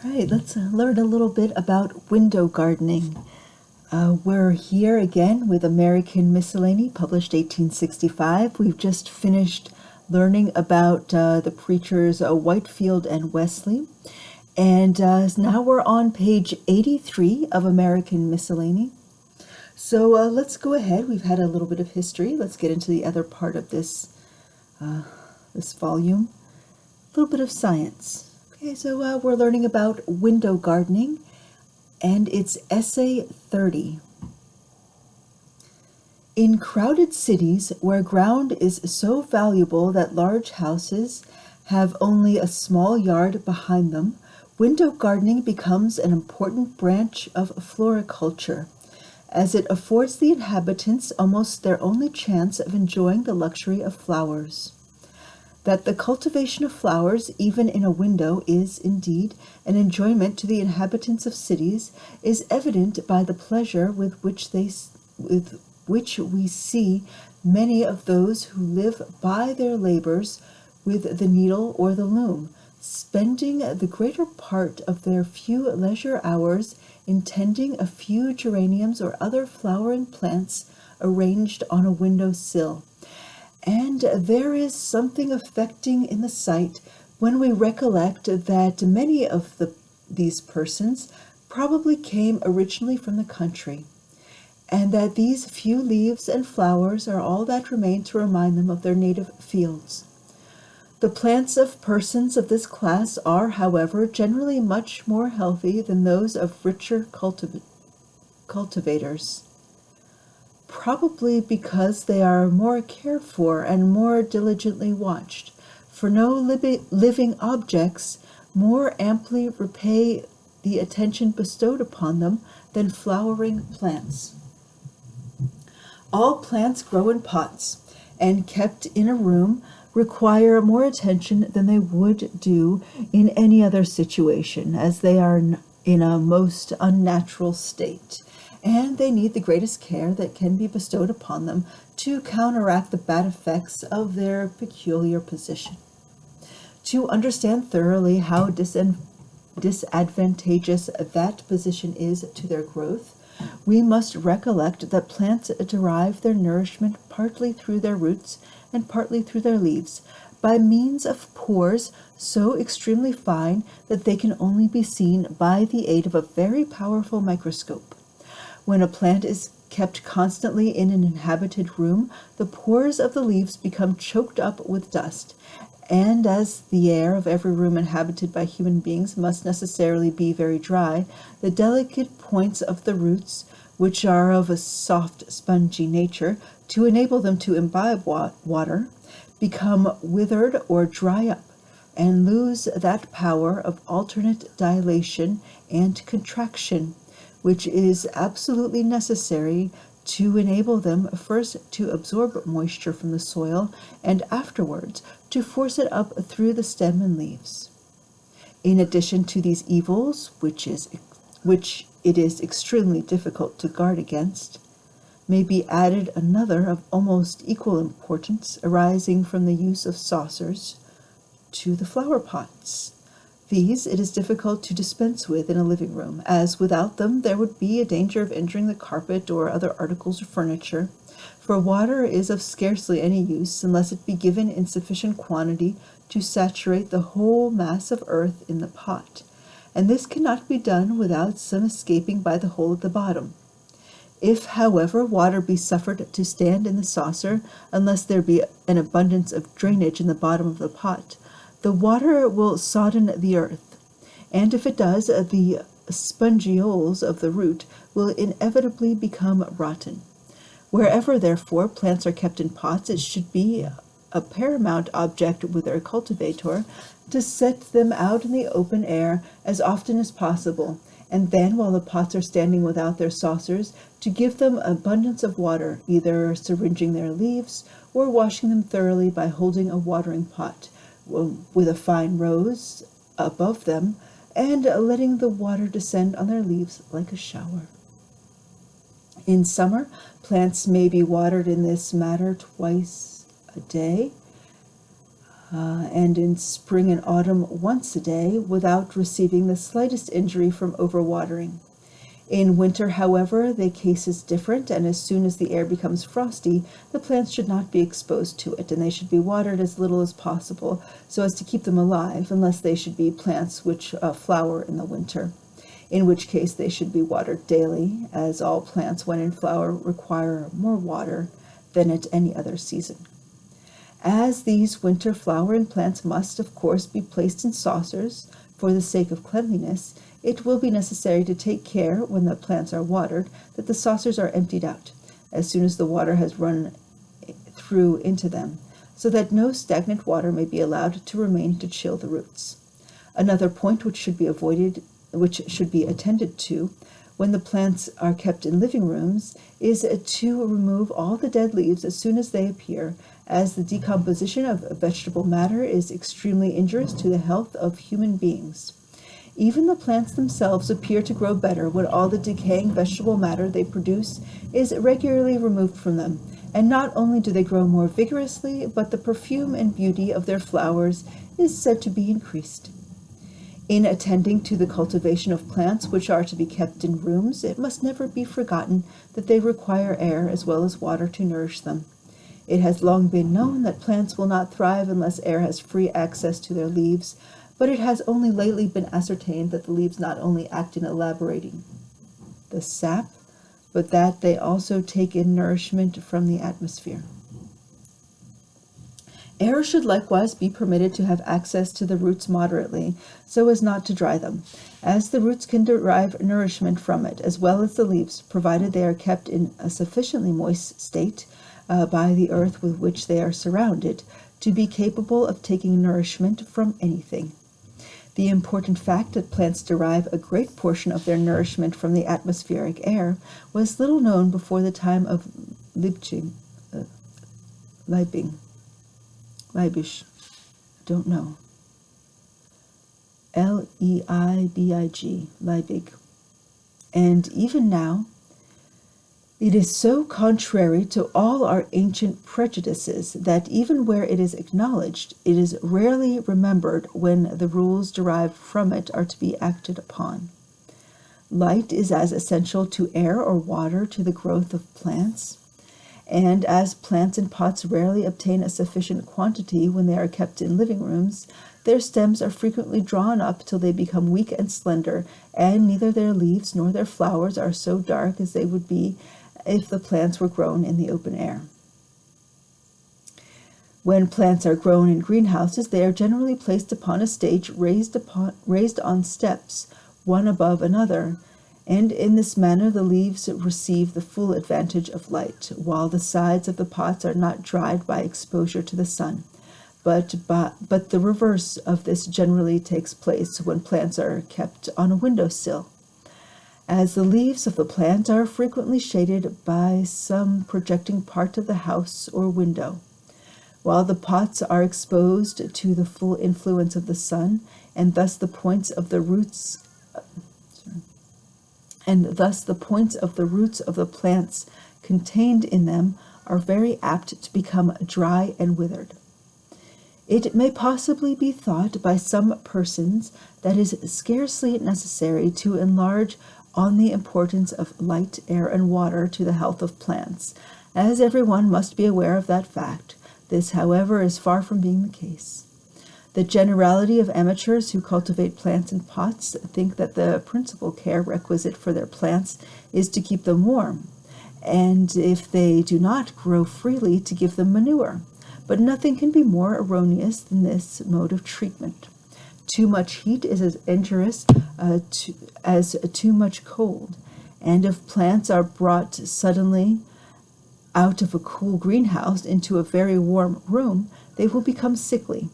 All right, let's learn a little bit about window gardening. We're here again with American Miscellany, published 1865. We've just finished learning about the preachers Whitefield and Wesley. And now we're on page 83 of American Miscellany. So let's go ahead. We've had a little bit of history. Let's get into the other part of this volume. A little bit of science. Okay, so we're learning about window gardening, and it's Essay 30. In crowded cities where ground is so valuable that large houses have only a small yard behind them, window gardening becomes an important branch of floriculture, as it affords the inhabitants almost their only chance of enjoying the luxury of flowers. That the cultivation of flowers, even in a window, is, indeed, an enjoyment to the inhabitants of cities, is evident by the pleasure with which we see many of those who live by their labors with the needle or the loom, spending the greater part of their few leisure hours in tending a few geraniums or other flowering plants arranged on a window sill. And there is something affecting in the sight when we recollect that many of these persons probably came originally from the country, and that these few leaves and flowers are all that remain to remind them of their native fields. The plants of persons of this class are, however, generally much more healthy than those of richer cultivators, probably because they are more cared for and more diligently watched, for no living objects more amply repay the attention bestowed upon them than flowering plants. All plants grow in pots, and kept in a room require more attention than they would do in any other situation, as they are in a most unnatural state, and they need the greatest care that can be bestowed upon them to counteract the bad effects of their peculiar position. To understand thoroughly how disadvantageous that position is to their growth, we must recollect that plants derive their nourishment partly through their roots and partly through their leaves, by means of pores so extremely fine that they can only be seen by the aid of a very powerful microscope. When a plant is kept constantly in an inhabited room, the pores of the leaves become choked up with dust, and as the air of every room inhabited by human beings must necessarily be very dry, the delicate points of the roots, which are of a soft, spongy nature, to enable them to imbibe water, become withered or dry up, and lose that power of alternate dilation and contraction, which is absolutely necessary to enable them first to absorb moisture from the soil and afterwards to force it up through the stem and leaves. In addition to these evils, which it is extremely difficult to guard against, may be added another of almost equal importance arising from the use of saucers to the flower pots. These it is difficult to dispense with in a living room, as without them there would be a danger of injuring the carpet or other articles of furniture, for water is of scarcely any use unless it be given in sufficient quantity to saturate the whole mass of earth in the pot, and this cannot be done without some escaping by the hole at the bottom. If, however, water be suffered to stand in the saucer, unless there be an abundance of drainage in the bottom of the pot, the water will sodden the earth, and if it does, the spongioles of the root will inevitably become rotten. Wherever, therefore, plants are kept in pots, it should be a paramount object with their cultivator to set them out in the open air as often as possible, and then, while the pots are standing without their saucers, to give them abundance of water, either syringing their leaves or washing them thoroughly by holding a watering pot with a fine rose above them, and letting the water descend on their leaves like a shower. In summer, plants may be watered in this manner twice a day, and in spring and autumn once a day, without receiving the slightest injury from overwatering. In winter, however, the case is different, and as soon as the air becomes frosty, the plants should not be exposed to it, and they should be watered as little as possible, so as to keep them alive, unless they should be plants which flower in the winter, in which case they should be watered daily, as all plants when in flower require more water than at any other season. As these winter flowering plants must, of course, be placed in saucers for the sake of cleanliness, it will be necessary to take care, when the plants are watered, that the saucers are emptied out, as soon as the water has run through into them, so that no stagnant water may be allowed to remain to chill the roots. Another point which should be attended to, when the plants are kept in living rooms, is to remove all the dead leaves as soon as they appear, as the decomposition of vegetable matter is extremely injurious to the health of human beings. Even the plants themselves appear to grow better when all the decaying vegetable matter they produce is regularly removed from them, and not only do they grow more vigorously, but the perfume and beauty of their flowers is said to be increased. In attending to the cultivation of plants which are to be kept in rooms, it must never be forgotten that they require air as well as water to nourish them. It has long been known that plants will not thrive unless air has free access to their leaves, but it has only lately been ascertained that the leaves not only act in elaborating the sap, but that they also take in nourishment from the atmosphere. Air should likewise be permitted to have access to the roots moderately, so as not to dry them, as the roots can derive nourishment from it, as well as the leaves, provided they are kept in a sufficiently moist state by the earth with which they are surrounded, to be capable of taking nourishment from anything. The important fact that plants derive a great portion of their nourishment from the atmospheric air was little known before the time of Leibig. Don't know. Leibig, Leibig. And even now, it is so contrary to all our ancient prejudices that even where it is acknowledged, it is rarely remembered when the rules derived from it are to be acted upon. Light is as essential to air or water to the growth of plants, and as plants in pots rarely obtain a sufficient quantity when they are kept in living rooms, their stems are frequently drawn up till they become weak and slender, and neither their leaves nor their flowers are so dark as they would be if the plants were grown in the open air. When plants are grown in greenhouses, they are generally placed upon a stage raised on steps, one above another, and in this manner the leaves receive the full advantage of light, while the sides of the pots are not dried by exposure to the sun. But the reverse of this generally takes place when plants are kept on a windowsill, as the leaves of the plant are frequently shaded by some projecting part of the house or window, while the pots are exposed to the full influence of the sun, and thus the points of the roots of the plants contained in them are very apt to become dry and withered. It may possibly be thought by some persons that it is scarcely necessary to enlarge on the importance of light, air, and water to the health of plants, as everyone must be aware of that fact. This, however, is far from being the case. The generality of amateurs who cultivate plants in pots think that the principal care requisite for their plants is to keep them warm, and if they do not grow freely, to give them manure. But nothing can be more erroneous than this mode of treatment. Too much heat is as injurious as too much cold, and if plants are brought suddenly out of a cool greenhouse into a very warm room, they will become sickly.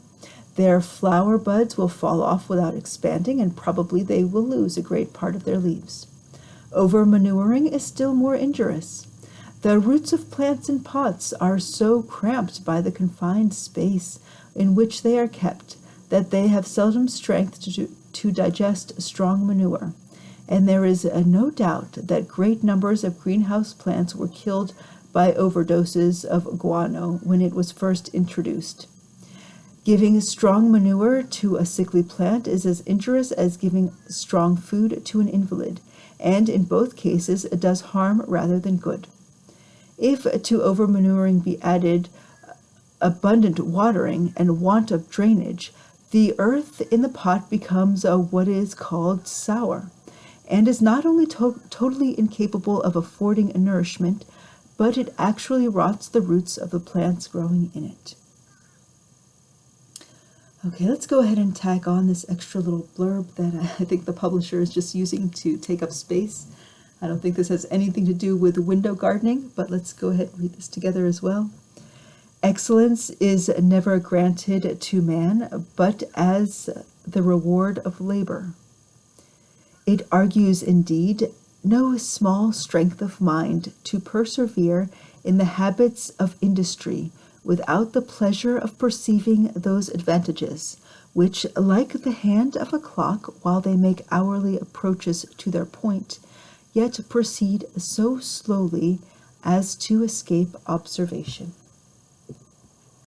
Their flower buds will fall off without expanding, and probably they will lose a great part of their leaves. Over-manuring is still more injurious. The roots of plants in pots are so cramped by the confined space in which they are kept that they have seldom strength to digest strong manure, and there is no doubt that great numbers of greenhouse plants were killed by overdoses of guano when it was first introduced. Giving strong manure to a sickly plant is as injurious as giving strong food to an invalid, and in both cases it does harm rather than good. If to overmanuring be added abundant watering and want of drainage, the earth in the pot becomes what is called sour, and is not only totally incapable of affording nourishment, but it actually rots the roots of the plants growing in it. Okay, let's go ahead and tack on this extra little blurb that I think the publisher is just using to take up space. I don't think this has anything to do with window gardening, but let's go ahead and read this together as well. Excellence is never granted to man, but as the reward of labor. It argues indeed no small strength of mind to persevere in the habits of industry without the pleasure of perceiving those advantages, which, like the hand of a clock, while they make hourly approaches to their point, yet proceed so slowly as to escape observation.